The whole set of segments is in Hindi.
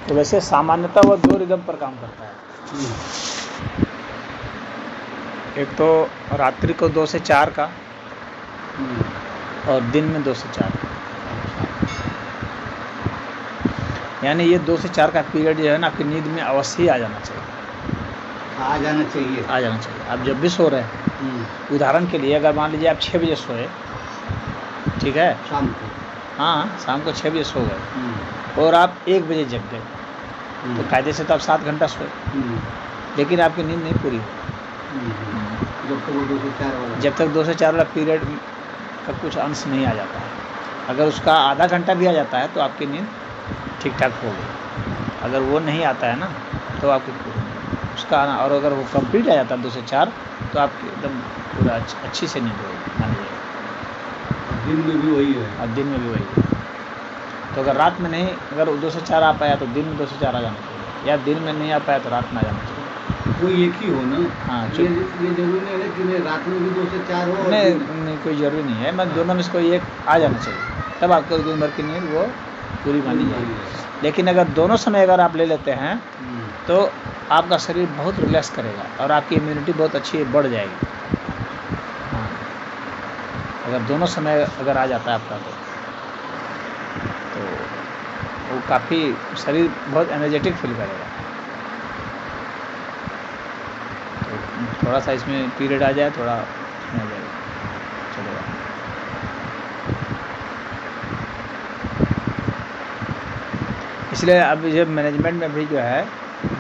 तो वैसे सामान्यतः वो 2 रिदम पर काम करता है। एक तो रात्रि को 2 से 4 का और दिन में 2 से 4 का। यानी ये 2 से 4 का पीरियड जो है ना, आपकी नींद में अवश्य ही आ जाना चाहिए। आ जाना चाहिए। आप जब भी सो रहे हैं, उदाहरण के लिए अगर मान लीजिए आप 6 बजे सोए, ठीक है, शाम को, हाँ शाम को 6 बजे सो गए और आप 1 बजे जग गए, तो कायदे से तो आप 7 घंटा सोए, लेकिन आपकी नींद नहीं पूरी हुई जब तक 2 से 4 वाला पीरियड का कुछ अंश नहीं आ जाता है। अगर उसका आधा घंटा भी आ जाता है तो आपकी नींद ठीक ठाक हो गई। अगर वो नहीं आता है ना तो आपकी उसका आना, और अगर वो कंप्लीट आ जाता है 2 से 4 तो आपकी एकदम पूरा अच्छी से नींद होगी, मान लीजिए। दिन में भी वही है। और दिन में भी वही है। तो अगर रात में नहीं, अगर 2 से 4 आ पाया तो दिन में 2 से 4 आ जाना चाहिए, या दिन में नहीं आ पाया तो रात में आ जाना चाहिए। वो एक ही हो ना। हाँ, ये जरूरी नहीं है कि रात में भी 2 से 4 हो। नहीं कोई ज़रूरी नहीं है, मैं दोनों में से कोई एक आ जाना चाहिए, तब आपको दिन भर की नींद वो पूरी मानी जाएगी। लेकिन अगर दोनों समय अगर आप ले लेते हैं तो आपका शरीर बहुत रिलैक्स करेगा और आपकी इम्यूनिटी बहुत अच्छी बढ़ जाएगी। हाँ, अगर दोनों समय अगर आ जाता है आपका तो वो काफ़ी शरीर बहुत एनर्जेटिक फील करेगा। तो थोड़ा सा इसमें पीरियड आ जाए, थोड़ा इसमें आ जाएगा, चलेगा। इसलिए अब ये मैनेजमेंट में भी जो है,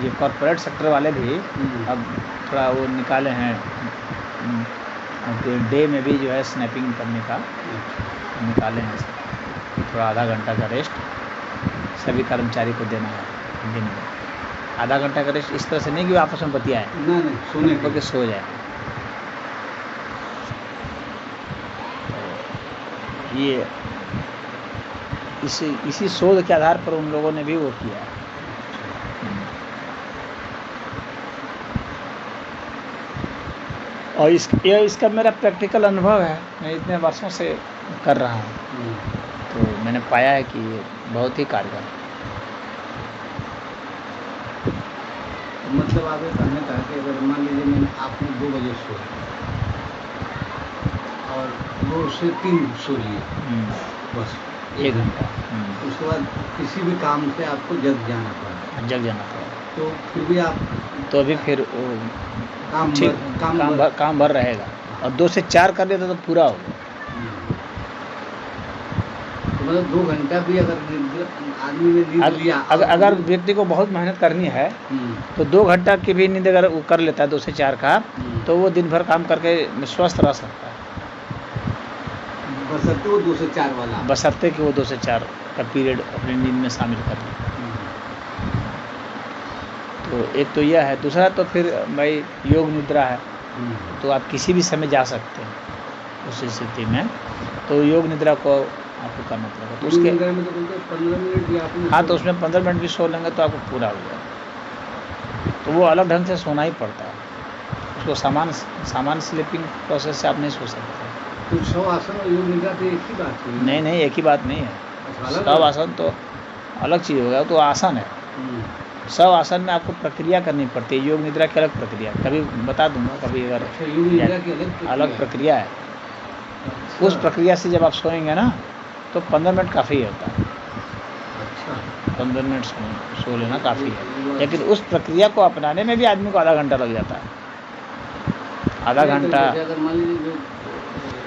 ये कॉर्पोरेट सेक्टर वाले भी अब थोड़ा वो निकाले हैं, डे में भी जो है स्नैपिंग करने का निकाले हैं, थोड़ा आधा घंटा का रेस्ट सभी कर्मचारी को देना है दिन में। आधा घंटा का रेस्ट इस तरह से नहीं कि आपस में बतियाए, नहीं सोने को सो जाए। तो ये इसी शोध के आधार पर उन लोगों ने भी वो किया है। और इसका मेरा प्रैक्टिकल अनुभव है, मैं इतने वर्षों से कर रहा हूँ, तो मैंने पाया है कि ये बहुत ही कारगर है। मतलब आप ये कहने का कि अगर मान लीजिए आपने 2 बजे सोए और 2 से 3 सो लिए, बस 1 घंटा, उसके बाद किसी भी काम से आपको जग जाना पड़ा, तो फिर भी आप तो अभी फिर काम भर रहेगा। और 2 से 4 कर लेते तो पूरा हो गया। तो मतलब 2 घंटा भी अगर आदमी ने नींद लिया, अगर व्यक्ति को बहुत मेहनत करनी है तो 2 घंटा की भी नींद अगर वो कर लेता है 2 से 4 का, तो वो दिन भर काम करके स्वस्थ रह सकता है, बशर्ते वो 2 से 4 वाला, बशर्ते कि वो 2 से 4 का पीरियड अपनी नींद में शामिल कर ले। तो एक तो यह है। दूसरा तो फिर भाई योग निद्रा है, तो आप किसी भी समय जा सकते हैं उस स्थिति में, तो योग निद्रा को आपको करना पड़ेगा। तो उसके 15 मिनट भी आपने, हाँ, तो उसमें 15 मिनट भी सो लेंगे तो आपको पूरा हो जाएगा। तो वो अलग ढंग से सोना ही पड़ता है उसको, सामान्य स्लीपिंग प्रोसेस से आप नहीं सो सकते। तो 100 आसन और योग निद्रा तो एक ही बात है? नहीं, एक ही बात नहीं है। सब आसन तो अलग चीज़ हो गया, तो आसन है। सब आसन में आपको प्रक्रिया करनी पड़ती है, योग निद्रा की अलग प्रक्रिया, कभी बता दूंगा कभी, अगर योग निद्रा की अलग प्रक्रिया है। उस प्रक्रिया से जब आप सोएंगे ना तो 15 मिनट काफ़ी होता है। 15 मिनट सो लेना काफ़ी है, लेकिन उस प्रक्रिया को अपनाने में भी आदमी को आधा घंटा लग जाता है। आधा घंटा अगर मान लीजिए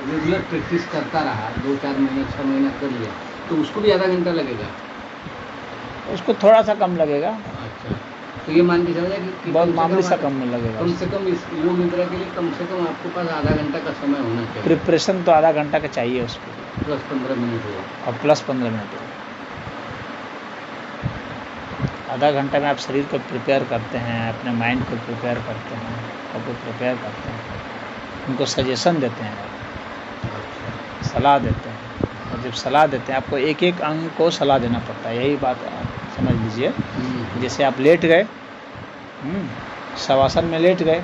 रेगुलर प्रैक्टिस करता रहा, 2-4 महीने 6 महीना कर लिया, तो उसको भी आधा घंटा लगेगा? उसको थोड़ा सा कम लगेगा। अच्छा, तो ये मान के चला जाए कि बहुत मामूली सा कम लगेगा। कम से कम इस योग निद्रा के लिए कम से कम आपके पास आधा घंटा का समय होना चाहिए। प्रिपरेशन तो आधा घंटा का चाहिए उसको, प्लस 15 मिनट हुआ, और प्लस 15 मिनट हुआ। आधा घंटा में आप शरीर को प्रिपेयर करते हैं, अपने माइंड को प्रिपेयर करते हैं, सबको प्रिपेयर करते हैं, उनको सजेशन देते हैं, सलाह देते हैं। और जब सलाह देते हैं, आपको एक एक अंग को सलाह देना पड़ता है। यही बात आप समझ लीजिए। जैसे आप लेट गए, शवासन में लेट गए,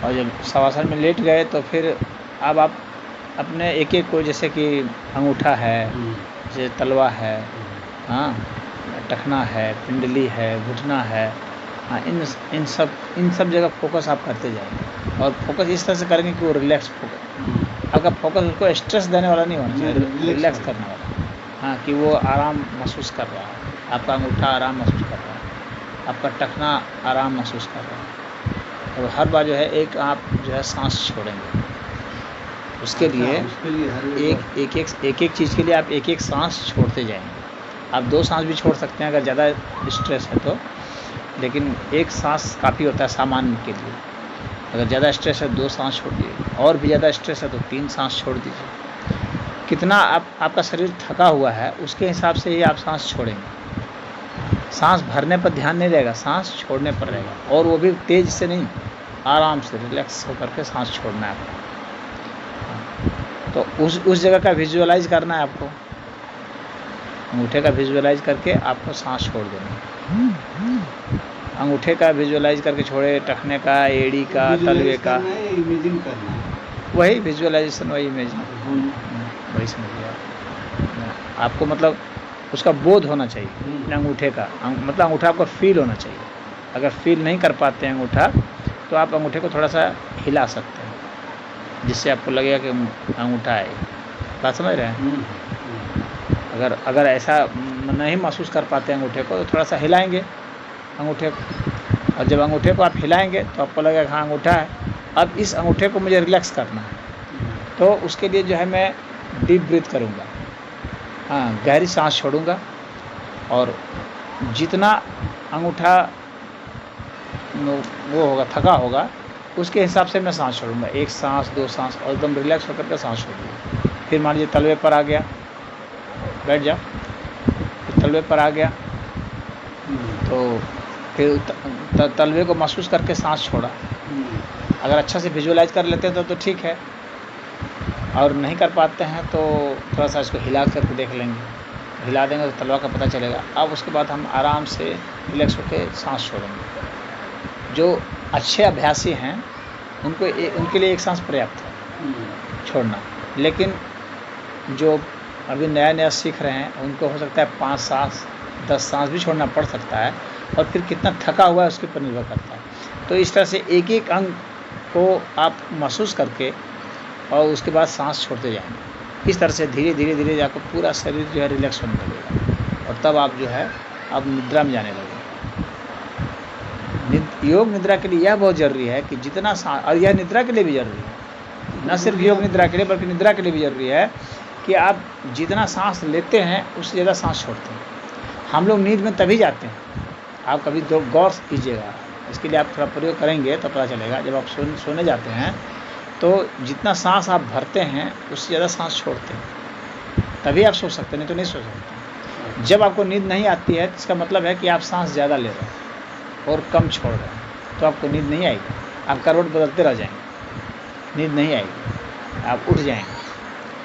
और जब शवासन में लेट गए तो फिर अब आप अपने एक एक को, जैसे कि अंगूठा है, जैसे तलवा है, हाँ, टखना है, पिंडली है, घुटना है, हाँ, इन सब जगह फोकस आप करते जाएंगे। और फोकस इस तरह से करेंगे कि वो रिलैक्स फोकस, आपका फोकस उसको स्ट्रेस देने वाला नहीं होना चाहिए, रिलैक्स करने वाला। हाँ, कि वो आराम महसूस कर रहा है, आपका अंगूठा आराम महसूस कर रहा है, आपका टखना आराम महसूस कर रहा है। और हर बार जो है एक आप जो है सांस छोड़ेंगे। उसके लिए एक चीज़ के लिए आप एक सांस छोड़ते जाएंगे। आप 2 सांस भी छोड़ सकते हैं अगर ज़्यादा स्ट्रेस है तो, लेकिन एक सांस काफ़ी होता है सामान्य के लिए। अगर ज़्यादा स्ट्रेस है 2 सांस छोड़िए, और भी ज़्यादा स्ट्रेस है तो 3 सांस छोड़ दीजिए। कितना आपका शरीर थका हुआ है उसके हिसाब से ही आप सांस छोड़ेंगे। सांस भरने पर ध्यान नहीं रहेगा, सांस छोड़ने पर रहेगा, और वो भी तेज़ से नहीं, आराम से रिलैक्स होकर के सांस छोड़ना है आपको। तो उस जगह का विजुअलाइज करना है आपको, अंगूठे का विजुअलाइज करके आपको सांस छोड़ देना। अंगूठे का विजुअलाइज करके छोड़े, टखने का, एड़ी का, तलवे का, इमेजिन करना है, वही विजुअलाइजेशन, वही इमेजिन, वही समझिए आपको। मतलब उसका बोध होना चाहिए अंगूठे का, मतलब अंगूठा आपको फील होना चाहिए। अगर फील नहीं कर पाते हैं अंगूठा, तो आप अंगूठे को थोड़ा सा हिला सकते हैं, जिससे आपको लगेगा कि अंगूठा है। बात समझ रहे हैं? अगर ऐसा नहीं महसूस कर पाते अंगूठे को, तो थोड़ा सा हिलाएंगे अंगूठे को, और जब अंगूठे को आप हिलाएंगे तो आपको लगेगा हाँ अंगूठा है। अब इस अंगूठे को मुझे रिलैक्स करना है, तो उसके लिए जो है मैं डीप ब्रीथ करूँगा, हाँ, गहरी सांस छोड़ूंगा, और जितना अंगूठा वो होगा, थका होगा, उसके हिसाब से मैं सांस छोड़ूंगा। 1 सांस, 2 सांस, और एकदम रिलैक्स होकर के सांस छोड़ूंगा। फिर मान लीजिए तलवे पर आ गया, बैठ जा, फिर तलवे पर आ गया, तो फिर तलवे को महसूस करके सांस छोड़ा। अगर अच्छा से विजुअलाइज कर लेते हैं तो ठीक है, और नहीं कर पाते हैं तो थोड़ा सा इसको हिला करके देख लेंगे, हिला देंगे तो तलवा का पता चलेगा। अब उसके बाद हम आराम से रिलैक्स होकर सांस छोड़ेंगे। जो अच्छे अभ्यासी हैं उनके लिए 1 सांस पर्याप्त है छोड़ना, लेकिन जो अभी नया सीख रहे हैं उनको हो सकता है 5 सांस, 10 सांस भी छोड़ना पड़ सकता है, और फिर कितना थका हुआ है उसके ऊपर निर्भर करता है। तो इस तरह से एक अंग को आप महसूस करके और उसके बाद सांस छोड़ते जाएंगे। इस तरह से धीरे धीरे जाकर पूरा शरीर जो है रिलैक्स होने लगेगा, और तब आप जो है अब निद्रा में जाने लगेंगे। योग निद्रा के लिए यह बहुत ज़रूरी है कि जितना सांस, और यह निद्रा के लिए भी ज़रूरी है, न सिर्फ योग निद्रा के लिए बल्कि निद्रा के लिए भी ज़रूरी है कि आप जितना सांस लेते हैं उससे ज़्यादा सांस छोड़ते हैं। हम लोग नींद में तभी जाते हैं, आप कभी गौर कीजिएगा, इसके लिए आप थोड़ा प्रयोग करेंगे तो पता चलेगा। जब आप सोने जाते हैं तो जितना सांस आप भरते हैं उससे ज़्यादा सांस छोड़ते हैं, तभी आप सो सकते हैं, नहीं तो नहीं सो सकते। जब आपको नींद नहीं आती है इसका मतलब है कि आप सांस ज़्यादा ले रहे हैं और कम छोड़ रहे हैं, तो आपको नींद नहीं आएगी, आप करवट बदलते रह जाएंगे, नींद नहीं आएगी, आप उठ जाएंगे।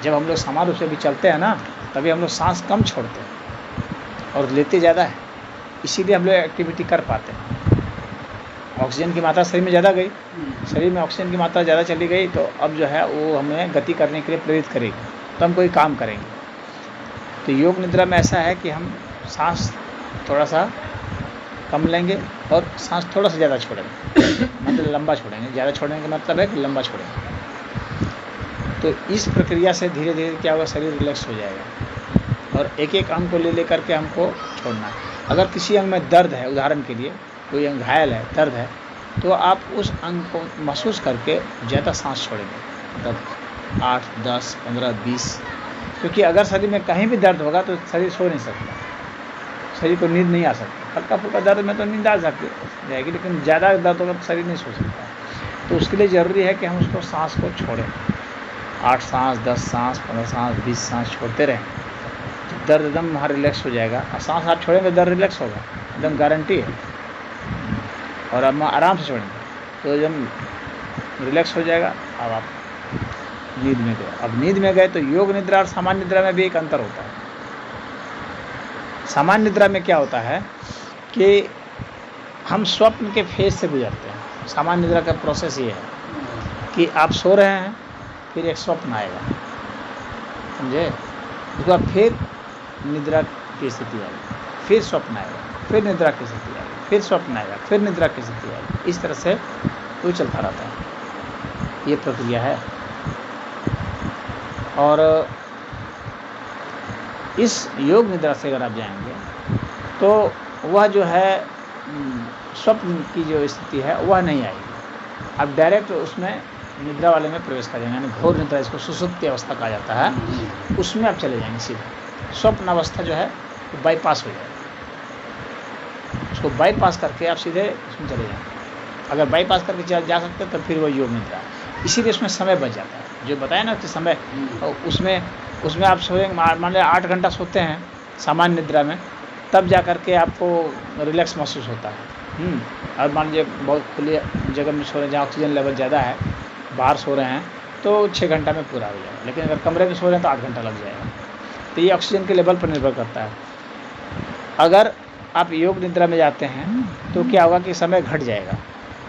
जब हम लोग सामान्य रूप से भी चलते हैं ना, तभी हम लोग सांस कम छोड़ते हैं और लेते ज़्यादा है, इसीलिए हम लोग एक्टिविटी कर पाते हैं। ऑक्सीजन की मात्रा शरीर में ज़्यादा गई, शरीर में ऑक्सीजन की मात्रा ज़्यादा चली गई, तो अब जो है वो हमें गति करने के लिए प्रेरित करेगी, तो हम कोई काम करेंगे। तो योग निद्रा में ऐसा है कि हम सांस थोड़ा सा कम लेंगे और सांस थोड़ा सा ज़्यादा छोड़ेंगे, मतलब लंबा छोड़ेंगे। ज़्यादा छोड़ने का मतलब है कि लंबा छोड़ेंगे। तो इस प्रक्रिया से धीरे धीरे क्या होगा, शरीर रिलैक्स हो जाएगा, और एक अंग को ले करके हमको छोड़ना है। अगर किसी अंग में दर्द है, उदाहरण के लिए कोई अंग घायल है, दर्द है, तो आप उस अंग को महसूस करके ज़्यादा सांस छोड़ेंगे, मतलब 8, 10, 15, 20, क्योंकि अगर शरीर में कहीं भी दर्द होगा तो शरीर सो नहीं सकता, शरीर को नींद नहीं आ सकती। हल्का फुल्का दर्द में तो नींद आ सकती जाएगी, लेकिन ज़्यादा दर्द होगा तो शरीर नहीं सो सकता। तो उसके लिए ज़रूरी है कि हम उसको सांस को छोड़ें, 8 सांस, 10 सांस, 15 सांस, 20 सांस छोड़ते रहें, तो दर्द एकदम वहाँ रिलैक्स हो जाएगा। और सांस आप छोड़ेंगे दर्द रिलैक्स होगा, एकदम गारंटी है। और अब आराम से छोड़ेंगे तो जब रिलैक्स हो जाएगा। अब आप नींद में गए। अब नींद में गए तो योग निद्रा और सामान्य निद्रा में भी एक अंतर होता है। सामान्य निद्रा में क्या होता है कि हम स्वप्न के फेज से गुजरते हैं। सामान्य निद्रा का प्रोसेस ये है कि आप सो रहे हैं, फिर एक स्वप्न आएगा, समझे, उसके बाद फिर निद्रा की स्थिति आएगी, फिर स्वप्न आएगा, फिर निद्रा की स्थिति आएगी, फिर स्वप्न आएगा, फिर निद्रा की स्थिति आएगी। इस तरह से वो चलता रहता है, ये प्रक्रिया है। और इस योग निद्रा से अगर आप जाएंगे तो वह जो है स्वप्न की जो स्थिति है वह नहीं आएगी। आप डायरेक्ट उसमें निद्रा वाले में प्रवेश कर जाएंगे, यानी घोर निद्रा, इसको सुषुप्ति अवस्था कहा जाता है, उसमें आप चले जाएंगे सीधे। स्वप्न अवस्था जो है वो बाईपास हो जाएगी, उसको बाईपास करके आप सीधे उसमें चले जाएंगे। अगर बाईपास करके जा सकते हैं तो फिर वो योग निद्रा, इसीलिए उसमें समय बच जाता है। जो बताया ना कि समय, उसमें आप सोएंगे, मान लिया 8 घंटा सोते हैं सामान्य निद्रा में, तब जा कर के आपको रिलैक्स महसूस होता है। और मान लीजिए बहुत खुली जगह में सो रहे हैं जहाँ ऑक्सीजन लेवल ज़्यादा है, बाहर सो रहे हैं तो 6 घंटा में पूरा हो जाएगा, लेकिन अगर कमरे में सो रहे हैं तो 8 घंटा लग जाएगा। तो ये ऑक्सीजन के लेवल पर निर्भर करता है। अगर आप योग निद्रा में जाते हैं तो क्या होगा कि समय घट जाएगा।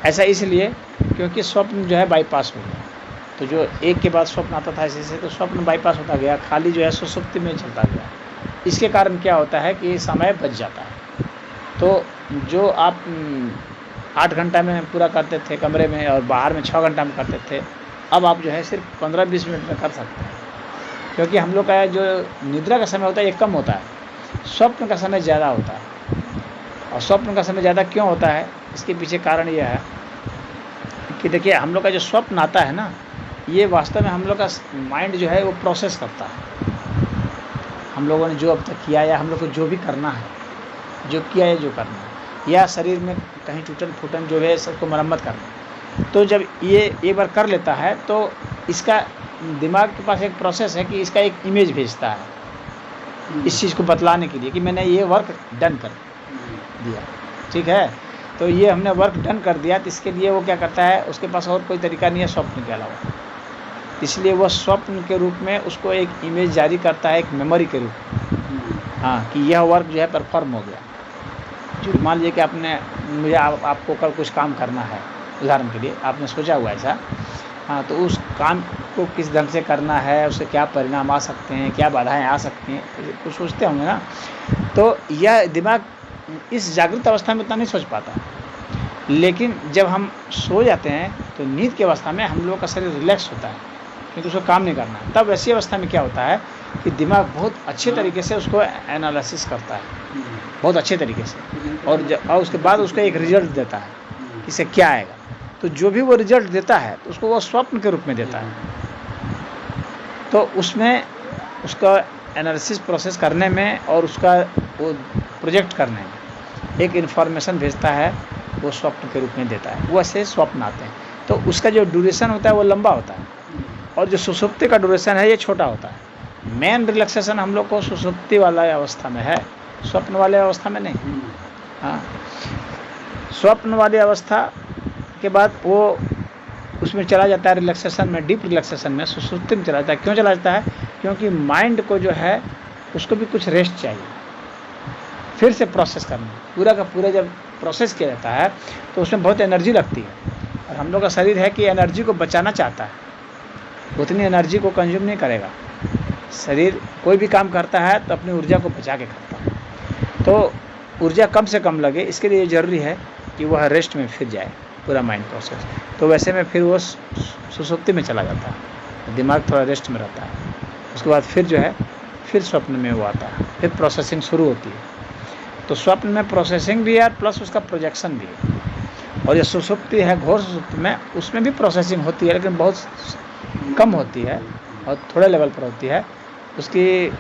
ऐसा इसलिए क्योंकि स्वप्न जो है बाईपास हो गया, तो जो एक के बाद स्वप्न आता था ऐसे तो स्वप्न बाईपास होता गया, खाली जो है सुषुप्ति में चलता गया। इसके कारण क्या होता है कि समय बच जाता है। तो जो आप 8 घंटा में पूरा करते थे कमरे में और बाहर में 6 घंटा में करते थे, अब आप जो है सिर्फ 15-20 मिनट में कर सकते हैं, क्योंकि हम लोग का जो निद्रा का समय होता है ये कम होता है, स्वप्न का समय ज़्यादा होता है। और स्वप्न का समय ज़्यादा क्यों होता है, इसके पीछे कारण यह है कि देखिए हम लोग का जो स्वप्न आता है ना, ये वास्तव में हम लोग का माइंड जो है वो प्रोसेस करता है। हम लोगों ने जो अब तक किया या हम लोग को जो भी करना है, जो किया है, जो करना है, या शरीर में कहीं टूटन फूटन जो है सबको मरम्मत करना है, तो जब ये एक बार कर लेता है तो इसका दिमाग के पास एक प्रोसेस है कि इसका एक इमेज भेजता है इस चीज़ को बतलाने के लिए कि मैंने ये वर्क डन कर दिया। ठीक है, तो ये हमने वर्क डन कर दिया, तो इसके लिए वो क्या करता है, उसके पास और कोई तरीका नहीं है स्वप्न के अलावा, इसलिए वो स्वप्न के रूप में उसको एक इमेज जारी करता है, एक मेमोरी के रूप में, हाँ, कि यह वर्क जो है परफॉर्म हो गया। जो मान लीजिए कि आपने मुझे आपको कल कुछ काम करना है, उदाहरण के लिए आपने सोचा हुआ ऐसा, हाँ, तो उस काम को किस ढंग से करना है, उससे क्या परिणाम आ सकते हैं, क्या बाधाएं आ सकती हैं, कुछ सोचते होंगे ना। तो यह दिमाग इस जागृत अवस्था में उतना नहीं सोच पाता, लेकिन जब हम सो जाते हैं तो नींद की अवस्था में हम लोगों का शरीर रिलैक्स होता है, क्योंकि उसको काम नहीं करना है। तब ऐसी अवस्था में क्या होता है कि दिमाग बहुत अच्छे तरीके से उसको एनालिसिस करता है, बहुत अच्छे तरीके से, और उसके बाद उसको एक रिजल्ट देता है कि इससे क्या आएगा। तो जो भी वो रिजल्ट देता है तो उसको वो स्वप्न के रूप में देता है। तो उसमें उसका एनालिसिस प्रोसेस करने में और उसका वो प्रोजेक्ट करने में एक इन्फॉर्मेशन भेजता है, वो स्वप्न के रूप में देता है। वो ऐसे स्वप्न आते हैं, तो उसका जो ड्यूरेशन होता है वो लंबा होता है, और जो सुषुप्ति का ड्यूरेशन है ये छोटा होता है। मेन रिलैक्सेशन हम लोग को सुषुप्ति वाला अवस्था में है, स्वप्न वाले अवस्था में नहीं। हाँ, स्वप्न वाली अवस्था के बाद वो उसमें चला जाता है रिलैक्सेशन में, डीप रिलैक्सेशन में, सुषुप्ति में चला जाता है। क्यों चला जाता है, क्योंकि माइंड को जो है उसको भी कुछ रेस्ट चाहिए, फिर से प्रोसेस करना। पूरा का पूरा जब प्रोसेस किया जाता है तो उसमें बहुत एनर्जी लगती है, और हम लोग का शरीर है कि एनर्जी को बचाना चाहता है, उतनी एनर्जी को कंज्यूम नहीं करेगा। शरीर कोई भी काम करता है तो अपनी ऊर्जा को बचा के करता है, तो ऊर्जा कम से कम लगे, इसके लिए ज़रूरी है कि वह रेस्ट में फिर जाए पूरा माइंड प्रोसेस। तो वैसे में फिर वो सुषुप्ति में चला जाता है, दिमाग थोड़ा रेस्ट में रहता है। उसके बाद फिर जो है फिर स्वप्न में वो आता है, फिर प्रोसेसिंग शुरू होती है। तो स्वप्न में प्रोसेसिंग भी है प्लस उसका प्रोजेक्शन भी है। और ये सुषुप्ति है, घोर सुषुप्ति में, उसमें भी प्रोसेसिंग होती है, लेकिन बहुत कम होती है और थोड़े लेवल पर होती है। उसकी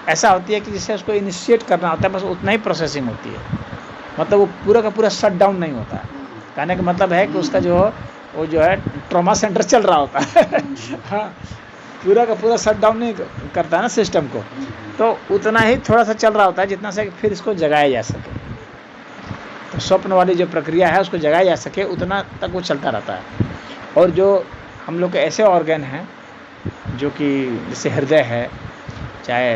ऐसा होती है कि जिससे उसको इनिशिएट करना होता है, बस उतना ही प्रोसेसिंग होती है, मतलब वो पूरा का पूरा शट डाउन नहीं होता है। कहने का मतलब है कि उसका वो जो है ट्रॉमा सेंटर चल रहा होता है हाँ, पूरा का पूरा शट डाउन नहीं करता है ना सिस्टम को, तो उतना ही थोड़ा सा चल रहा होता है जितना से फिर इसको जगाया जा सके। तो स्वप्न वाली जो प्रक्रिया है उसको जगाया जा सके उतना तक वो चलता रहता है। और जो हम लोग के ऐसे ऑर्गन हैं जो कि जैसे हृदय है, चाहे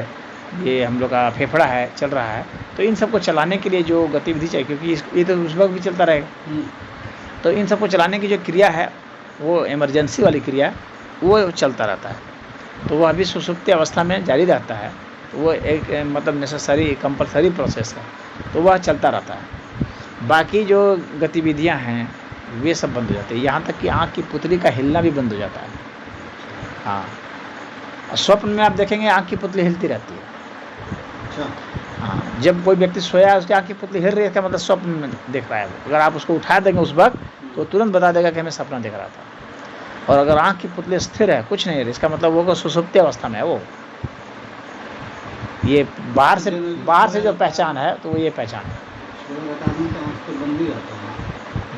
ये हम लोग का फेफड़ा है, चल रहा है, तो इन सबको चलाने के लिए जो गतिविधि चाहिए, क्योंकि ये तो उस वक्त भी चलता रहेगा, तो इन सबको चलाने की जो क्रिया है वो इमरजेंसी वाली क्रिया वो चलता रहता है। तो वह अभी सुषुप्ति अवस्था में जारी रहता है। वो एक मतलब नेसेसरी कंपलसरी प्रोसेस है। तो वह चलता रहता है। बाकी जो गतिविधियां हैं वे सब बंद हो जाती है, यहाँ तक कि आँख की पुतली का हिलना भी बंद हो जाता है। हाँ, और स्वप्न में आप देखेंगे आँख की पुतली हिलती रहती है। अच्छा। हाँ, जब कोई व्यक्ति सोया है उसकी आँख की पुतली हिल रही है, इसका मतलब स्वप्न में देख रहा है वो। अगर आप उसको उठा देंगे उस वक्त तो तुरंत बता देगा कि हमें सपना देख रहा था। और अगर आँख की पुतली स्थिर है, कुछ नहीं है, इसका मतलब वो सुषुप्ति अवस्था में है वो। ये बाहर से जो पहचान है तो वो ये पहचान है।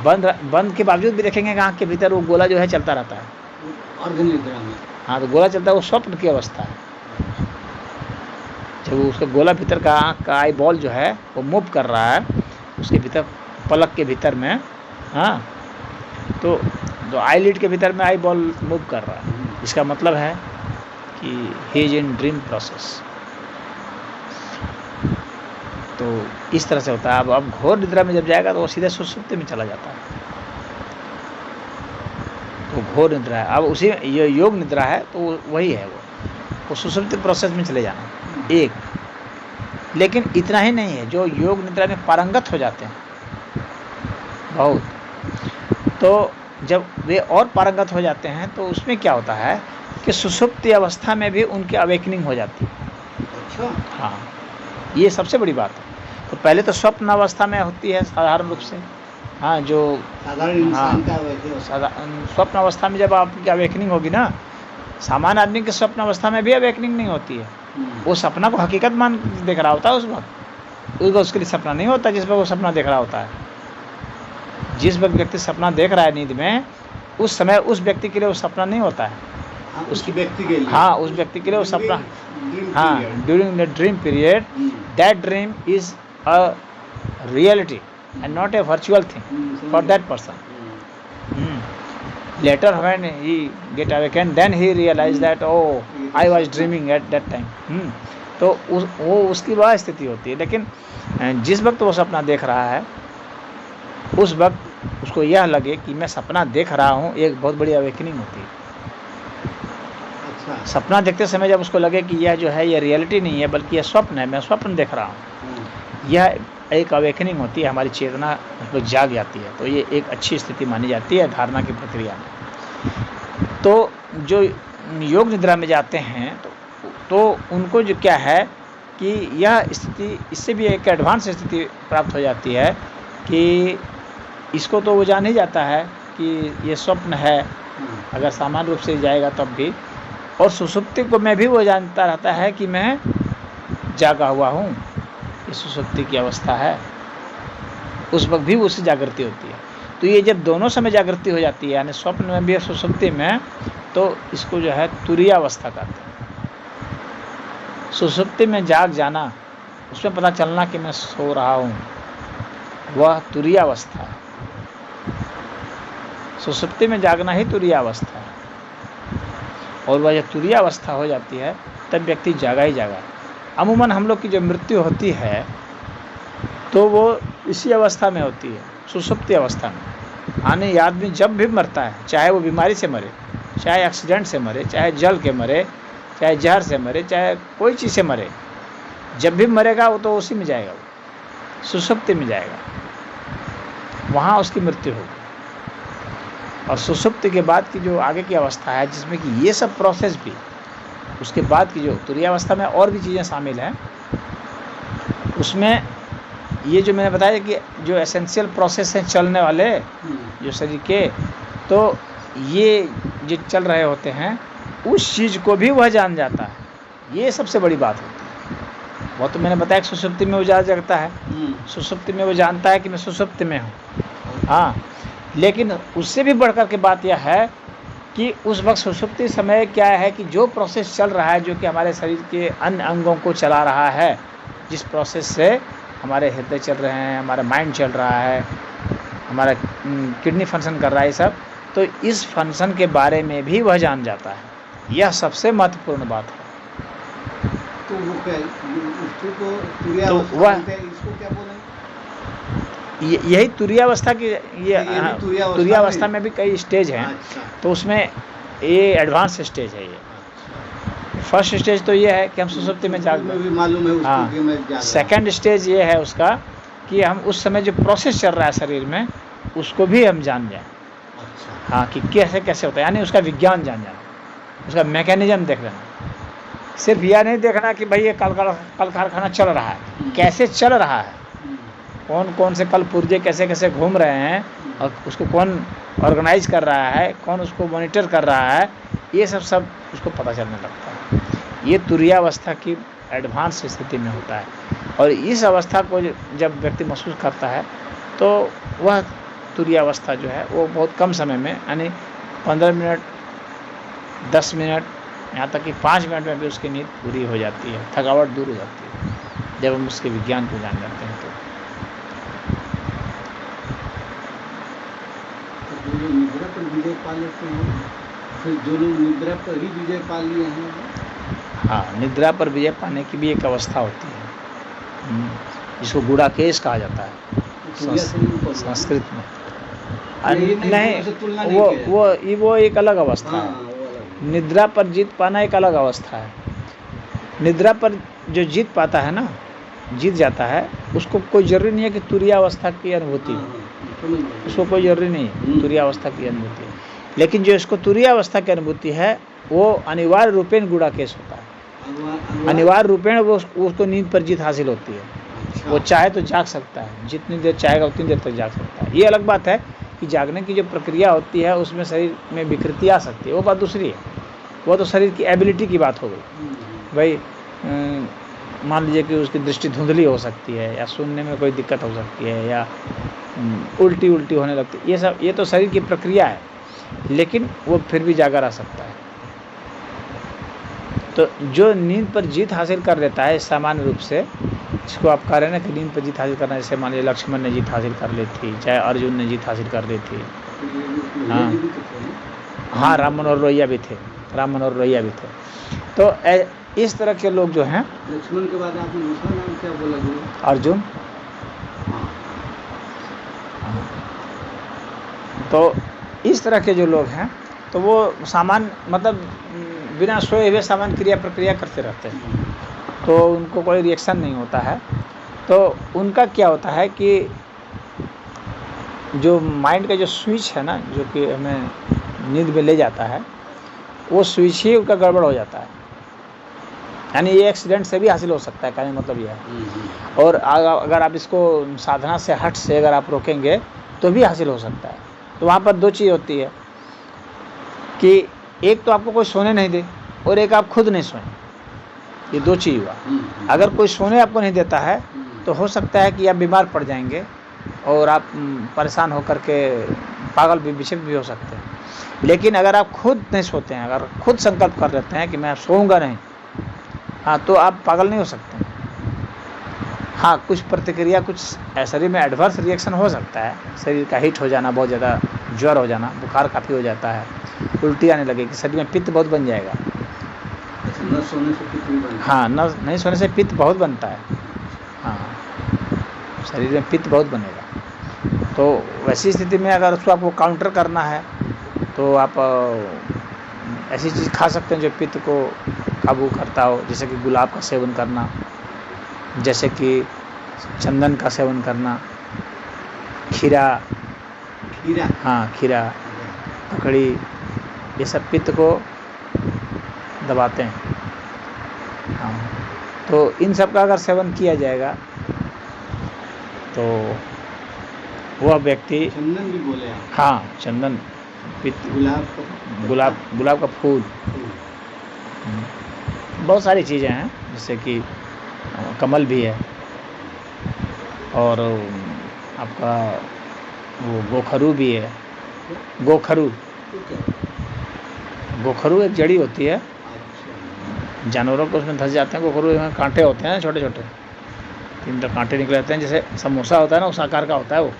बंद के बावजूद भी देखेंगे कि आँख के भीतर वो गोला जो है चलता रहता है। हाँ, तो गोला चलता है, वो स्वप्न की अवस्था है। जब उसका गोला भीतर का आँख का आई बॉल जो है वो मूव कर रहा है उसके भीतर, पलक के भीतर में। हाँ, तो आईलिड के भीतर में आई बॉल मूव कर रहा है, इसका मतलब है कि he is in dream process. तो इस तरह से होता है। अब घोर निद्रा में जब जाएगा तो वो सीधे सुषुप्ति में चला जाता है, तो घोर निद्रा है। अब उसी ये योग निद्रा है तो वही है, वो सुषुप्ति प्रोसेस में चले जाना एक। लेकिन इतना ही नहीं है, जो योग निद्रा में पारंगत हो जाते हैं बहुत, तो जब वे और पारंगत हो जाते हैं तो उसमें क्या होता है कि सुषुप्ति अवस्था में भी उनकी अवेकनिंग हो जाती है। अच्छा। हाँ, ये सबसे बड़ी बात है। तो पहले तो स्वप्न अवस्था में होती है साधारण रूप से। हाँ, जो साधारण इंसान का स्वप्न अवस्था में जब आपकी अवेकनिंग होगी ना, सामान्य आदमी के स्वप्न अवस्था में भी अवेकनिंग नहीं होती है। वो सपना को हकीकत मान देख रहा होता है उस वक्त, उसके लिए सपना नहीं होता जिस वक्त वो सपना देख रहा होता है। जिस वक्त व्यक्ति सपना देख रहा है नींद में, उस समय उस व्यक्ति के लिए वो सपना नहीं होता है। उस व्यक्ति के लिए, हाँ, उस व्यक्ति के लिए वो सपना, हाँ, during the dream period that dream is a reality and not a virtual thing for that person. Later when he get awakened, then he realized that oh, I was dreaming at that time. तो वो उसकी वह स्थिति होती है। लेकिन जिस वक्त वो सपना देख रहा है उस वक्त उसको यह लगे कि मैं सपना देख रहा हूँ, एक बहुत बड़ी अवेकनिंग होती है। अच्छा। सपना देखते समय जब उसको लगे कि यह जो है ये रियलिटी नहीं है बल्कि यह स्वप्न है, मैं स्वप्न देख रहा हूँ, यह एक अवेकनिंग होती है, हमारी चेतना उस पर जाग जाती है। तो ये एक अच्छी स्थिति मानी जाती है धारणा की प्रक्रिया में। तो जो योग निद्रा में जाते हैं तो उनको जो क्या है कि यह स्थिति, इससे भी एक एडवांस स्थिति प्राप्त हो जाती है कि इसको तो वो जान ही जाता है कि ये स्वप्न है, अगर सामान्य रूप से जाएगा तब भी। और सुषुप्ति को मैं भी वो जानता रहता है कि मैं जागा हुआ हूँ, ये सुषुप्ति की अवस्था है। उस वक्त भी उससे जागृति होती है। तो ये जब दोनों समय जागृति हो जाती है, यानी स्वप्न में भी और सुषुप्ति में, तो इसको जो है तुरीय अवस्था कहते हैं। सुषुप्ति में जाग जाना, उसमें पता चलना कि मैं सो रहा हूँ, वह तुरीय अवस्था है। सुषुप्ति में जागना ही तुरीय अवस्था है। और वह जब तुरीय अवस्था हो जाती है तब व्यक्ति जागा ही जागा। अमूमन हम लोग की जो मृत्यु होती है तो वो इसी अवस्था में होती है, सुषुप्ति अवस्था में। यानी आदमी जब भी मरता है, चाहे वो बीमारी से मरे, चाहे एक्सीडेंट से मरे, चाहे जल के मरे, चाहे जहर से मरे, चाहे कोई चीज़ से मरे, जब भी मरेगा वो तो उसी में जाएगा, वो सुषुप्ति में जाएगा, वहाँ उसकी मृत्यु होगी। और सुषुप्ति के बाद की जो आगे की अवस्था है जिसमें कि ये सब प्रोसेस भी, उसके बाद की जो तुरीय अवस्था में और भी चीज़ें शामिल हैं, उसमें ये जो मैंने बताया कि जो एसेंशियल प्रोसेस हैं चलने वाले जो शरीर के, तो ये जो चल रहे होते हैं उस चीज़ को भी वह जान जाता है। ये सबसे बड़ी बात होती है। वो तो मैंने बताया कि सुषुप्ति में वो जागता है, सुषुप्ति में वो जानता है कि मैं सुषुप्ति में हूँ। हाँ, लेकिन उससे भी बढ़कर के बात यह है कि उस वक्त सुषुप्ति समय क्या है कि जो प्रोसेस चल रहा है, जो कि हमारे शरीर के अन्य अंगों को चला रहा है, जिस प्रोसेस से हमारे हृदय चल रहे हैं, हमारा माइंड चल रहा है, हमारा किडनी फंक्शन कर रहा है, सब, तो इस फंक्शन के बारे में भी वह जान जाता है। यह सबसे महत्वपूर्ण बात है। तो वो क्या, तो वह इसको क्या बोलेंगे? यही तुरीय अवस्था की, ये तुरीय अवस्था में भी कई स्टेज हैं। अच्छा। तो उसमें ये एडवांस स्टेज है। ये फर्स्ट स्टेज तो ये है कि हम सुषुप्ति में जाग, मालूम है उसको कि मैं जाग रहा हूं। सेकंड स्टेज ये है उसका कि हम उस समय जो प्रोसेस चल रहा है शरीर में उसको भी हम जान जाएं। अच्छा। हाँ, कि कैसे कैसे होता है, यानी उसका विज्ञान जान जाना, उसका मैकेनिज्म देख लेना। सिर्फ यह नहीं देखना कि भाई ये कल कारखाना चल रहा है, कैसे चल रहा है, कौन कौन से कल पुर्जे कैसे कैसे घूम रहे हैं और उसको कौन ऑर्गेनाइज कर रहा है, कौन उसको मॉनिटर कर रहा है, ये सब उसको पता चलने लगता है। ये तुरीयावस्था की एडवांस स्थिति में होता है। और इस अवस्था को जब व्यक्ति महसूस करता है तो वह तुरीयावस्था जो है वो बहुत कम समय में, यानी 15 मिनट, 10 मिनट, यहाँ तक कि 5 मिनट में भी उसकी नींद पूरी हो जाती है, थकावट दूर हो जाती है, जब हम उसके विज्ञान को जान जाते हैं। तो जो निद्रा पर विजय पा लेते हैं, फिर जो लोग निद्रा पर ही विजय पा लिए हैं। हाँ, निद्रा पर विजय पाने की भी एक अवस्था होती है जिसको गुड़ाकेश कहा जाता है संस्कृत में। नहीं, वो एक अलग अवस्था है। निद्रा पर जीत पाना एक अलग अवस्था है। निद्रा पर जो जीत पाता है ना, जीत जाता है, उसको कोई जरूरी नहीं है कि तुरीयावस्था की अनुभूति हो, उसको कोई जरूरी नहीं है तुरीयावस्था की अनुभूति। लेकिन जो इसको तुरीयावस्था की अनुभूति है वो अनिवार्य रूपेण गुड़ाकेश होता है। अनिवार्य रूपेण वो उसको नींद पर जीत हासिल होती है। वो चाहे तो जाग सकता है, जितनी देर चाहेगा उतनी देर तक जाग सकता है। ये अलग बात है कि जागने की जो प्रक्रिया होती है उसमें शरीर में विकृति आ सकती है, वो बात दूसरी है। वो तो शरीर की एबिलिटी की बात हो गई। भाई मान लीजिए कि उसकी दृष्टि धुंधली हो सकती है, या सुनने में कोई दिक्कत हो सकती है, या उल्टी होने लगती है, ये तो शरीर की प्रक्रिया है, लेकिन वो फिर भी जागा रह सकता है। तो जो नींद पर जीत हासिल कर लेता है सामान्य रूप से, जिसको आप कह रहे हैं ना कि नींद पर जीत हासिल करना, जैसे मान लीजिए लक्ष्मण ने जीत हासिल कर ली थी, चाहे अर्जुन ने जीत हासिल कर ली थी। हाँ, राम मनोहर लोहिया भी थे। तो इस तरह के लोग जो हैं, लक्ष्मण के बाद आपने दूसरा नाम क्या बोला? अर्जुन। तो इस तरह के जो लोग हैं तो वो सामान्य, मतलब बिना सोए हुए सामान्य क्रिया प्रक्रिया करते रहते हैं, तो उनको कोई रिएक्शन नहीं होता है। तो उनका क्या होता है कि जो माइंड का जो स्विच है ना, जो कि हमें नींद में ले जाता है, वो स्विच ही उनका गड़बड़ हो जाता है। यानी ये एक्सीडेंट से भी हासिल हो सकता है, कहने मतलब यह है। और अगर आप इसको साधना से हट से अगर आप रोकेंगे तो भी हासिल हो सकता है। तो वहाँ पर दो चीज़ होती है कि एक तो आपको कोई सोने नहीं दे, और एक आप खुद नहीं सोएं। ये दो चीज़ हुआ। अगर कोई सोने आपको नहीं देता है तो हो सकता है कि आप बीमार पड़ जाएंगे और आप परेशान होकर के पागल भी, विचलित भी हो सकते हैं। लेकिन अगर आप खुद नहीं सोते हैं, अगर खुद संकल्प कर लेते हैं कि मैं सोऊंगा नहीं, हाँ, तो आप पागल नहीं हो सकते। हाँ, कुछ प्रतिक्रिया, कुछ शरीर में एडवर्स रिएक्शन हो सकता है, शरीर का हीट हो जाना, बहुत ज़्यादा ज्वर हो जाना, बुखार काफ़ी हो जाता है, उल्टी आने लगेगी, शरीर में पित्त बहुत बन जाएगा। न सोने से पित्त भी बनता है? हाँ, नहीं सोने से पित्त बहुत बनता है। हाँ, शरीर में पित्त बहुत बनेगा। तो वैसी स्थिति में अगर उसको आपको काउंटर करना है तो आप ऐसी चीज़ खा सकते हैं जो पित्त को काबू करता हो, जैसे कि गुलाब का सेवन करना, जैसे कि चंदन का सेवन करना, खीरा, हाँ, खीरा, ककड़ी, ये सब पित्त को दबाते हैं। हाँ, तो इन सब का अगर सेवन किया जाएगा तो वह व्यक्ति, चंदन भी बोले आप? हाँ, चंदन, पित्त, गुलाब का फूल, बहुत सारी चीज़ें हैं, जैसे कि कमल भी है, और आपका वो गोखरू भी है। गोखरू एक जड़ी होती है, जानवरों को उसमें धंस जाते हैं। गोखरू में कांटे होते हैं छोटे छोटे, 3 कांटे निकले जाते हैं, जैसे समोसा होता है ना, उस आकार का होता है वो।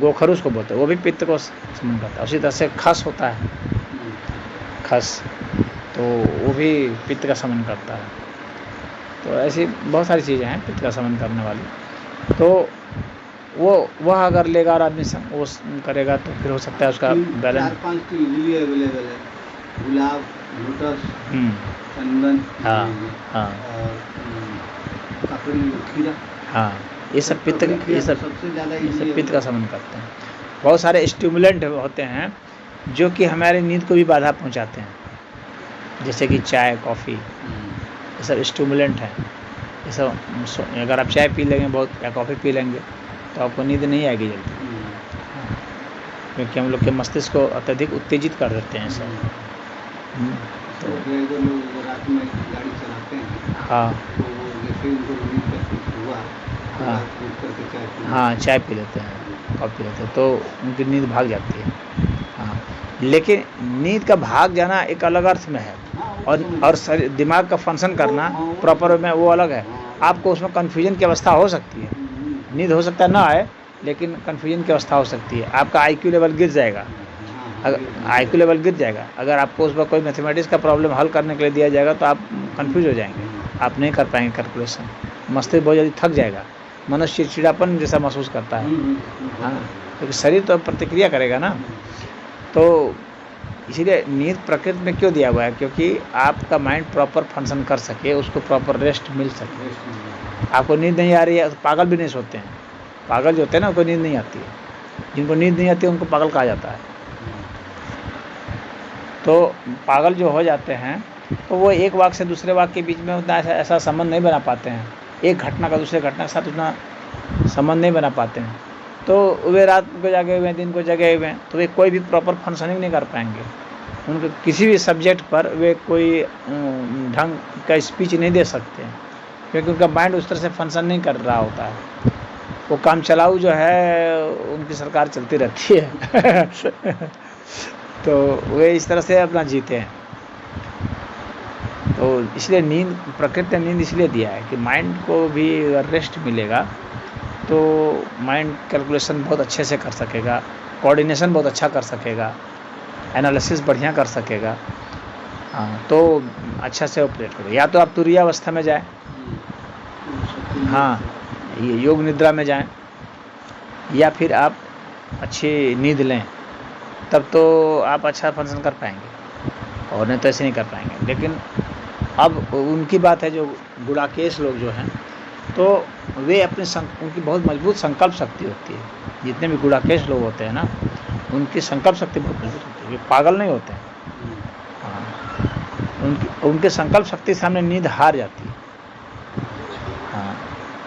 गोखरू उसको बोलते हैं, वो भी पित्त को समन करता है। उसी तरह से खस होता है, खस, तो वो भी पित्त का समन करता है। तो ऐसी बहुत सारी चीज़ें हैं पित्त का समन करने वाली। तो वह अगर लेगा और आदमी वो करेगा तो फिर हो सकता है उसका बैलेंस। 4-5 तो इजीली अवेलेबल है, गुलाब, लोटस, चंदन, हाँ, और ककड़ी, खीरा। हाँ, ये सब पित्त सबसे ज़्यादा पित्त का समन करते हैं। बहुत सारे स्टिमुलेंट होते हैं जो कि हमारी नींद को भी बाधा पहुंचाते हैं, जैसे कि चाय, कॉफ़ी, ये सब स्टिमुलेंट हैं। ये सब अगर आप चाय पी लेंगे बहुत या कॉफ़ी पी लेंगे तो आपको नींद नहीं आएगी जल्दी, क्योंकि हम लोग के मस्तिष्क को अत्यधिक उत्तेजित कर देते हैं सब। तो ड्राइवर लोग रात में गाड़ी चलाते हैं, हाँ, तो जैसे उनको नींद का कुछ हुआ, हाँ, उठ करके चाय पी, हाँ, चाय पी लेते हैं, कॉफ़ी पी लेते हैं, तो उनकी नींद भाग जाती है। हाँ, लेकिन नींद का भाग जाना एक अलग अर्थ में है, और शरीर दिमाग का फंक्शन करना प्रॉपर में वो अलग है। आपको उसमें कन्फ्यूजन की अवस्था हो सकती है, नींद हो सकता है ना आए, लेकिन कन्फ्यूजन की अवस्था हो सकती है। आपका आईक्यू लेवल गिर जाएगा, आईक्यू लेवल गिर जाएगा। अगर आपको उसमें कोई मैथमेटिक्स का प्रॉब्लम हल करने के लिए दिया जाएगा तो आप कंफ्यूज हो जाएंगे, आप नहीं कर पाएंगे कैलकुलेशन, मस्तिष्क बहुत जल्दी थक जाएगा, मनुष्य चिड़चिड़ापन जैसा महसूस करता है। हाँ, क्योंकि शरीर तो प्रतिक्रिया करेगा ना। तो इसीलिए नींद प्रकृति में क्यों दिया हुआ है, क्योंकि आपका माइंड प्रॉपर फंक्शन कर सके, उसको प्रॉपर रेस्ट मिल सके। आपको नींद नहीं आ रही है तो पागल भी नहीं सोते हैं, पागल जो होते हैं ना उनको नींद नहीं आती है, जिनको नींद नहीं आती है उनको पागल कहा जाता है। तो पागल जो हो जाते हैं तो वो एक वाक्य से दूसरे वाक्य के बीच में उतना ऐसा संबंध नहीं बना पाते हैं, एक घटना का दूसरे घटना के साथ उतना संबंध नहीं बना पाते हैं। तो वे रात को जागे हुए हैं, दिन को जगे हुए हैं, तो वे कोई भी प्रॉपर फंक्शनिंग नहीं कर पाएंगे। उनको किसी भी सब्जेक्ट पर वे कोई ढंग का स्पीच नहीं दे सकते हैं, क्योंकि उनका माइंड उस तरह से फंक्शन नहीं कर रहा होता है। वो काम चलाऊ जो है उनकी सरकार चलती रहती है तो वे इस तरह से अपना जीते हैं। तो इसलिए नींद, प्रकृति ने नींद इसलिए दिया है कि माइंड को भी अगर रेस्ट मिलेगा तो माइंड कैलकुलेशन बहुत अच्छे से कर सकेगा, कोऑर्डिनेशन बहुत अच्छा कर सकेगा, एनालिसिस बढ़िया कर सकेगा। हाँ, तो अच्छा से ऑपरेट करेगा। या तो आप तुरीय अवस्था में जाएं, हाँ, ये योग निद्रा में जाएं, या फिर आप अच्छी नींद लें, तब तो आप अच्छा फंक्शन कर पाएंगे, और नहीं तो ऐसे नहीं कर पाएंगे। लेकिन अब उनकी बात है, जो गुड़ाकेश लोग जो हैं, तो वे अपने उनकी बहुत मजबूत संकल्प शक्ति होती है। जितने भी गुड़ाकेश लोग होते हैं ना, उनकी संकल्प शक्ति बहुत मजबूत होती है, वे पागल नहीं होते हैं। हाँ, उनके संकल्प शक्ति के सामने नींद हार जाती है। हाँ,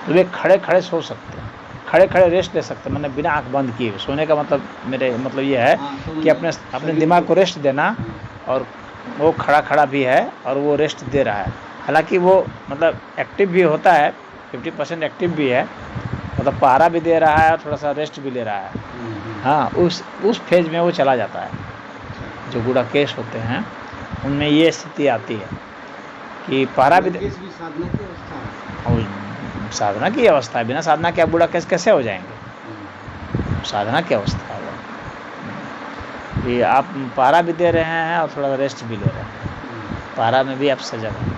तो वे खड़े खड़े सो सकते हैं, खड़े खड़े रेस्ट ले सकते हैं, मैंने बिना आंख बंद किए। सोने का मतलब मेरे मतलब ये है कि अपने दिमाग को रेस्ट देना, और वो खड़ा खड़ा भी है और वो रेस्ट दे रहा है। हालांकि वो मतलब एक्टिव भी होता है, 50% एक्टिव भी है, मतलब पहरा भी दे रहा है और थोड़ा सा रेस्ट भी ले रहा है। हाँ, उस फेज में वो चला जाता है। जो गुड़ाकेश होते हैं उनमें ये स्थिति आती है कि पहरा भी साधना की अवस्था है। बिना साधना के आप गुड़ाकेश कैसे हो जाएंगे? साधना की अवस्था है कि आप पहरा भी दे रहे हैं और थोड़ा रेस्ट भी ले रहे हैं, पहरा में भी आप सजग हैं।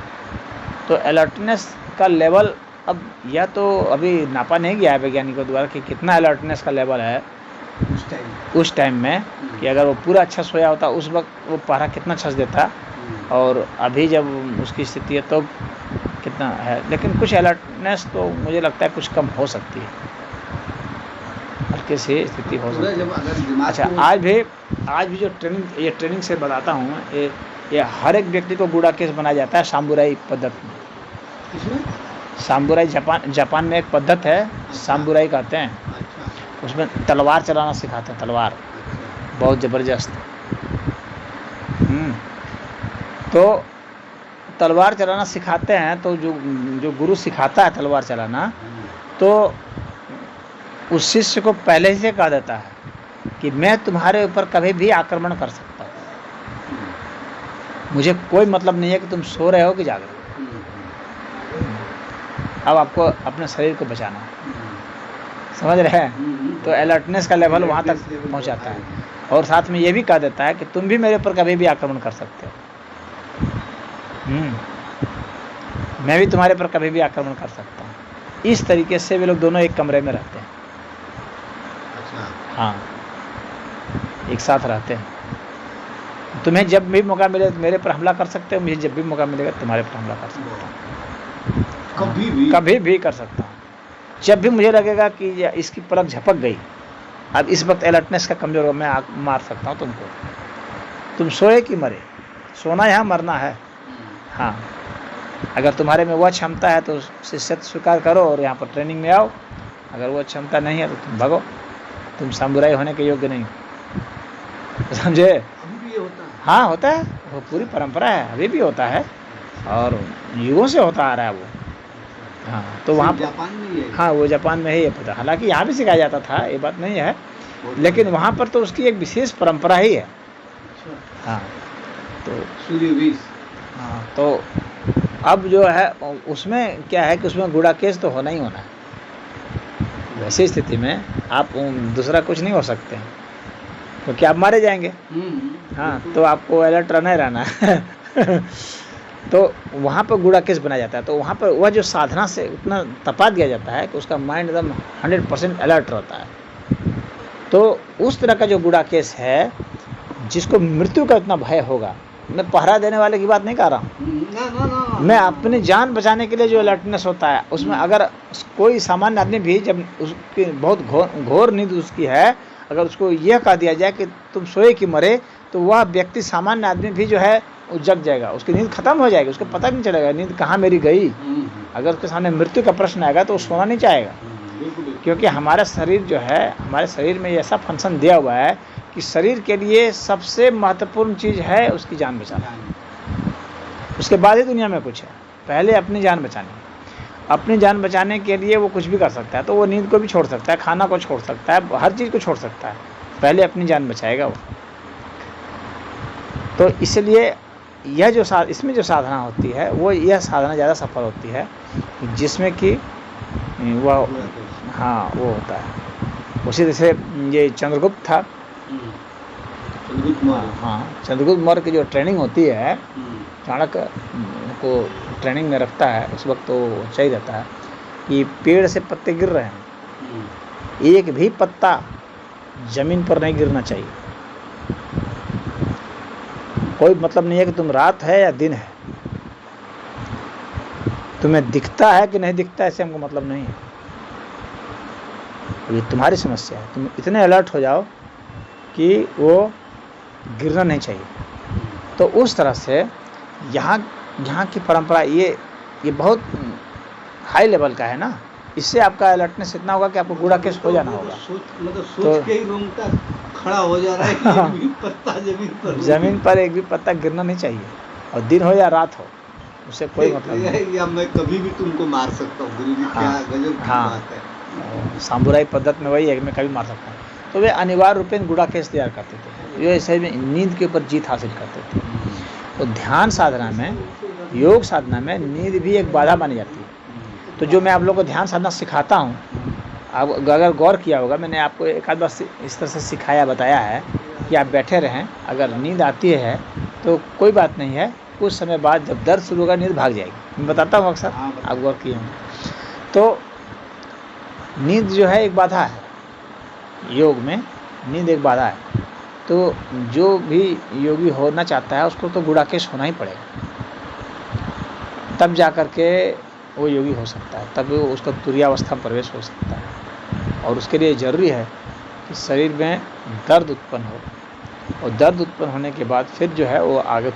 तो अलर्टनेस का लेवल अब या तो अभी नापा नहीं गया है वैज्ञानिकों द्वारा कि कितना अलर्टनेस का लेवल है उस टाइम में, कि अगर वो पूरा अच्छा सोया होता उस वक्त वो पहरा कितना छस देता, और अभी जब उसकी स्थिति है तो कितना है। लेकिन कुछ अलर्टनेस तो मुझे लगता है कुछ कम हो सकती है, हल्की सी स्थिति हो सकती है। अच्छा, आज भी जो ट्रेनिंग से बताता हूँ, ये हर एक व्यक्ति को गुड़ाकेश बनाया जाता है सामुराई पद्धति में। सामुराई जापान में एक पद्धति है, सामुराई कहते हैं। उसमें तलवार चलाना सिखाते हैं, तलवार बहुत ज़बरदस्त। तो तलवार चलाना सिखाते हैं, तो जो गुरु सिखाता है तलवार चलाना, तो उस शिष्य को पहले ही से कह देता है कि मैं तुम्हारे ऊपर कभी भी आक्रमण कर सकता हूँ, मुझे कोई मतलब नहीं है कि तुम सो रहे हो कि जाग रहे हो। अब आपको अपने शरीर को बचाना है, समझ रहे हैं? तो अलर्टनेस का लेवल वहाँ तक पहुँचाता है, और साथ में ये भी कह देता है कि तुम भी मेरे ऊपर कभी भी आक्रमण कर सकते हो, मैं भी तुम्हारे पर कभी भी आक्रमण कर सकता हूँ। इस तरीके से वे लोग दोनों एक कमरे में रहते हैं। हाँ, एक साथ रहते हैं। तुम्हें जब भी मौका मिले मेरे पर हमला कर सकते हो, मुझे जब भी मौका मिलेगा तुम्हारे पर हमला कर सकते हो। कभी भी कर सकता हूँ। जब भी मुझे लगेगा कि इसकी पलक झपक गई, अब इस वक्त अलर्टनेस का कमजोर हो, मैं मार सकता हूँ तुमको। तुम सोए कि मरे, सोना यहाँ मरना है। हाँ, अगर तुम्हारे में वह क्षमता है तो शिष्यत्व स्वीकार करो और यहाँ पर ट्रेनिंग में आओ। अगर वो क्षमता नहीं है तो तुम भगो, तुम सामुराई होने के योग्य नहीं हो। समझे? अभी भी होता है। हाँ, होता है, वो पूरी परंपरा है, अभी भी होता है और युगों से होता आ रहा है वो। हाँ, तो वहाँ जापान में ही है। हाँ, वो जापान में ही है पता। हालांकि यहाँ भी सिखाया जाता था, ये बात नहीं है, लेकिन वहाँ पर तो उसकी एक विशेष परंपरा ही है। हाँ, तो सूर्यवीस। हाँ, तो अब जो है उसमें क्या है कि उसमें गुड़ाकेश तो होना ही होना है। वैसी स्थिति में आप दूसरा कुछ नहीं हो सकते हैं, क्योंकि आप मारे जाएंगे। हाँ, तो आपको अलर्ट रहना ही रहना है। तो वहाँ पर गुड़ाकेश बनाया जाता है, तो वहाँ पर वह जो साधना से उतना तपा दिया जाता है कि उसका माइंड एकदम 100% अलर्ट रहता है। तो उस तरह का जो गुड़ाकेश है, जिसको मृत्यु का इतना भय होगा, मैं पहरा देने वाले की बात नहीं कर रहा हूँ, मैं अपनी जान बचाने के लिए जो अलर्टनेस होता है उसमें, अगर कोई सामान्य आदमी भी जब उसकी बहुत घोर नींद उसकी है, अगर उसको यह कह दिया जाए कि तुम सोए कि मरे, तो वह व्यक्ति, सामान्य आदमी भी जो है वो जग जाएगा, उसकी नींद खत्म हो जाएगी, उसको पता नहीं चलेगा नींद कहाँ मेरी गई। अगर उसके सामने मृत्यु का प्रश्न आएगा तो वो सोना नहीं चाहेगा, क्योंकि हमारा शरीर जो है, हमारे शरीर में ऐसा फंक्शन दिया हुआ है कि शरीर के लिए सबसे महत्वपूर्ण चीज़ है उसकी जान बचाना। उसके बाद ही दुनिया में कुछ है, पहले अपनी जान बचानी। अपनी जान बचाने के लिए वो कुछ भी कर सकता है, तो वो नींद को भी छोड़ सकता है, खाना को छोड़ सकता है, हर चीज़ को छोड़ सकता है, पहले अपनी जान बचाएगा वो। तो इसलिए यह जो इसमें जो साधना होती है, वो यह साधना ज़्यादा सफल होती है, जिसमें कि वह, हाँ, वो होता है। उसी तरह से ये चंद्रगुप्त था, हाँ, चंद्रगुप्त मौर्य की जो ट्रेनिंग होती है, चाणक्य को ट्रेनिंग में रखता है, उस वक्त तो चाहिए रहता है कि पेड़ से पत्ते गिर रहे हैं, एक भी पत्ता जमीन पर नहीं गिरना चाहिए। कोई मतलब नहीं है कि तुम रात है या दिन है, तुम्हें दिखता है कि नहीं दिखता, ऐसे हमको मतलब नहीं है, ये तुम्हारी समस्या है। तुम इतने अलर्ट हो जाओ कि वो गिरना नहीं चाहिए। तो उस तरह से यहाँ की परंपरा ये बहुत हाई लेवल का है ना, इससे आपका अलर्टनेस इतना होगा कि आपको गुड़ाकेश हो जाना होगा। सोच के ही रोंगटा खड़ा हो जा रहा है कि एक भी पत्ता जमीन पर एक भी पत्ता गिरना नहीं चाहिए, और दिन हो या रात हो, उससे कोई मतलब नहीं। या मैं कभी भी तुमको मार सकता हूँ, गुरु जी, क्या गजब की बात है। सामुराई पद्धति में वही है कि मैं कभी मार सकता हूँ। तो वे अनिवार्य रूप में गुड़ाकेश तैयार करते थे, ये सही में नींद के ऊपर जीत हासिल करते थे। तो ध्यान साधना में, योग साधना में नींद भी एक बाधा मानी जाती है। तो जो मैं आप लोगों को ध्यान साधना सिखाता हूँ, आप अगर गौर किया होगा, मैंने आपको एक आध बार इस तरह से सिखाया, बताया है कि आप बैठे रहें, अगर नींद आती है तो कोई बात नहीं है, कुछ समय बाद जब दर्द शुरू होगा नींद भाग जाएगी। मैं बताता हूँ अक्सर, आप गौर किए होंगे। तो नींद जो है एक बाधा है, योग में नींद एक बाधा है। तो जो भी योगी होना चाहता है उसको तो गुड़ाकेश होना ही पड़ेगा, तब जा कर के वो योगी हो सकता है, तब उसका तुरीयावस्था में प्रवेश हो सकता है। और उसके लिए ज़रूरी है कि शरीर में दर्द उत्पन्न हो, और दर्द उत्पन्न होने के बाद फिर जो है वो आगे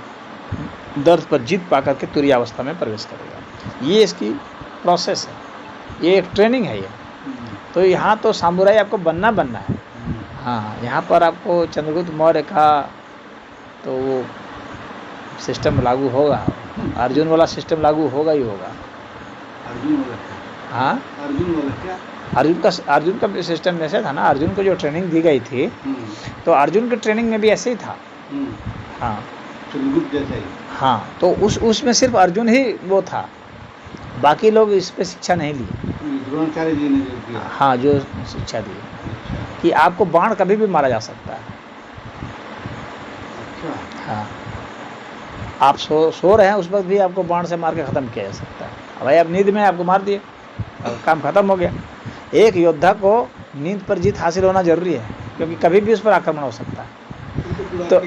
दर्द पर जीत पा करके तुरीयावस्था में प्रवेश करेगा। ये इसकी प्रोसेस है, ये एक ट्रेनिंग है ये। तो यहाँ तो सामुराई आपको बनना है। हाँ, यहाँ पर आपको चंद्रगुप्त मौर्य का तो वो सिस्टम लागू होगा, अर्जुन वाला सिस्टम लागू होगा ही होगा। अर्जुन वाला? हाँ, अर्जुन वाला क्या? अर्जुन का सिस्टम ऐसे था ना, अर्जुन को जो ट्रेनिंग दी गई थी, तो अर्जुन की ट्रेनिंग में भी ऐसे ही था। हाँ, चंद्रगुप्त जैसा ही। हाँ, तो उसमें सिर्फ अर्जुन ही वो था, बाकी लोग इस पर शिक्षा नहीं ली। द्रोणाचार्य जी ने जो दिया। हाँ, जो शिक्षा दी कि आपको बाण कभी भी मारा जा सकता है। हाँ, आप सो रहे हैं उस वक्त भी आपको बाण से मार के ख़त्म किया जा सकता है। भाई आप नींद में आपको मार दिए, काम ख़त्म हो गया। एक योद्धा को नींद पर जीत हासिल होना जरूरी है, क्योंकि कभी भी उस पर आक्रमण हो सकता है। तो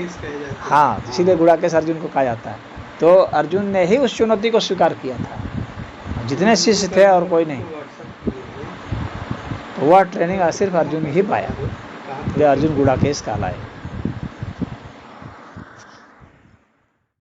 हाँ, इसीलिए गुड़ाकेश अर्जुन को कहा जाता है। तो अर्जुन ने ही उस चुनौती को स्वीकार किया था। जितने शिष्य थे और कोई नहीं, तो वह ट्रेनिंग सिर्फ अर्जुन ही पाया, इसलिए अर्जुन गुड़ाकेश कहलाए।